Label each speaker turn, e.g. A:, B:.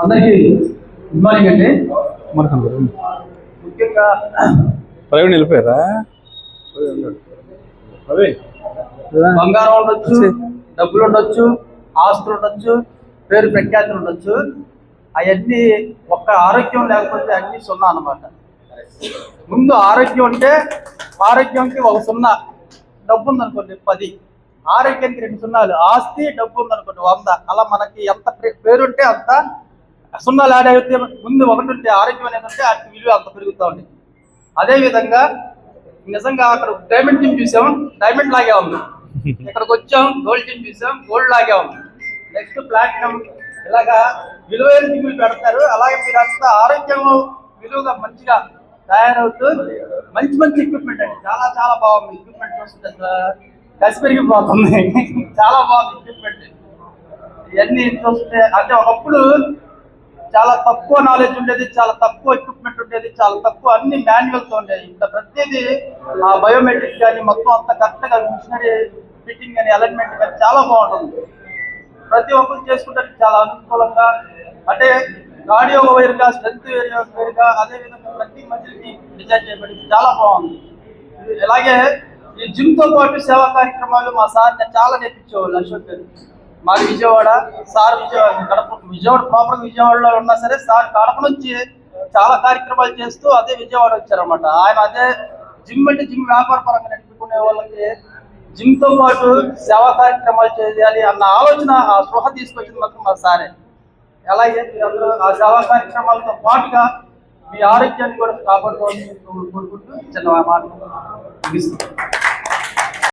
A: అందరికీ good morning అండి. ముఖ్యంగా
B: ప్రవీణ్ వెళ్ళిపోయారా?
A: బంగారం ఉండొచ్చు, డబ్బులు ఉండొచ్చు, ఆస్తులు ఉండొచ్చు, పేరు ప్రఖ్యాతులు ఉండొచ్చు. అవన్నీ ఒక్క ఆరోగ్యం లేకపోతే అన్ని సున్నా అన్నమాట. ముందు ఆరోగ్యం ఉంటే ఆరోగ్యంకి ఒక సున్నా, డబ్బు ఉందనుకోండి 10, ఆరోగ్యానికి 2 సున్నాలు, ఆస్తి డబ్బు ఉందనుకోండి 100. అలా మనకి ఎంత పేరుంటే అంత సున్నాలు యాడ్ అయితే ముందు ఒకటి ఉంటే ఆరోగ్యం అనేది ఉంటే వాటి విలువ అంత పెరుగుతూ ఉంది. అదేవిధంగా నిజంగా అక్కడ డైమండ్ టీమ్ చూసాం, డైమండ్ లాగే ఉంది. ఇక్కడికి వచ్చాం, గోల్డ్ టీమ్ చూసాం, గోల్డ్ లాగే ఉంది. నెక్స్ట్ ప్లాటినం, ఇలాగా విలువైన టీములు పెడతారు. అలాగే మీరు అంతా ఆరోగ్యం విలువగా మంచిగా తయారవుతూ మంచి మంచి ఎక్విప్మెంట్ అండి, చాలా చాలా బాగుంది. ఎక్విప్మెంట్ చూస్తుంటే కసి పెరిగిపోతుంది. చాలా బాగుంది ఎక్విప్మెంట్. ఇవన్నీ చూస్తే అంటే ఒకప్పుడు చాలా తక్కువ నాలెడ్జ్ ఉండేది, చాలా తక్కువ ఎక్విప్మెంట్ ఉండేది, చాలా తక్కువ అన్ని మాన్యువల్స్ ఉండేది. ఇంకా ప్రతిదీ ఆ బయోమెట్రిక్ కానీ మొత్తం అంతా కరెక్ట్గా మిషనరీ ఫిట్టింగ్ కానీ అలైన్మెంట్ కానీ చాలా బాగుంటుంది. ప్రతి ఒక్కరు చేసుకుంటే చాలా అనుకూలంగా, అంటే కార్డియో వేరుగా, స్ట్రెంత్ వేరుగా, అదేవిధంగా ప్రతి మధ్యకి డిజైన్ చేయబడింది, చాలా బాగుంది. అలాగే ఈ జిమ్ తో పాటు సేవా కార్యక్రమాలు మా సార్ చాలా నేర్పించేవాళ్ళు. అశోక్ గారు మాది విజయవాడ, సార్ విజయవాడ ప్రాపర్ విజయవాడలో ఉన్నా సరే సార్ కడప నుంచి చాలా కార్యక్రమాలు చేస్తూ అదే విజయవాడ వచ్చారనమాట. ఆయన అదే జిమ్ అంటే జిమ్ వ్యాపార పరంగా నడుపుకునే వాళ్ళకి జిమ్ తో పాటు సేవా కార్యక్రమాలు చేయాలి అన్న ఆలోచన, ఆ స్పృహ తీసుకొచ్చింది మాత్రం మా సారే. అలాగే మీరందరూ ఆ సేవా కార్యక్రమాలతో పాటుగా మీ ఆరోగ్యాన్ని కూడా కాపాడుకోవాలని కోరుకుంటూ చిన్న మాట ముగిస్తున్నాను.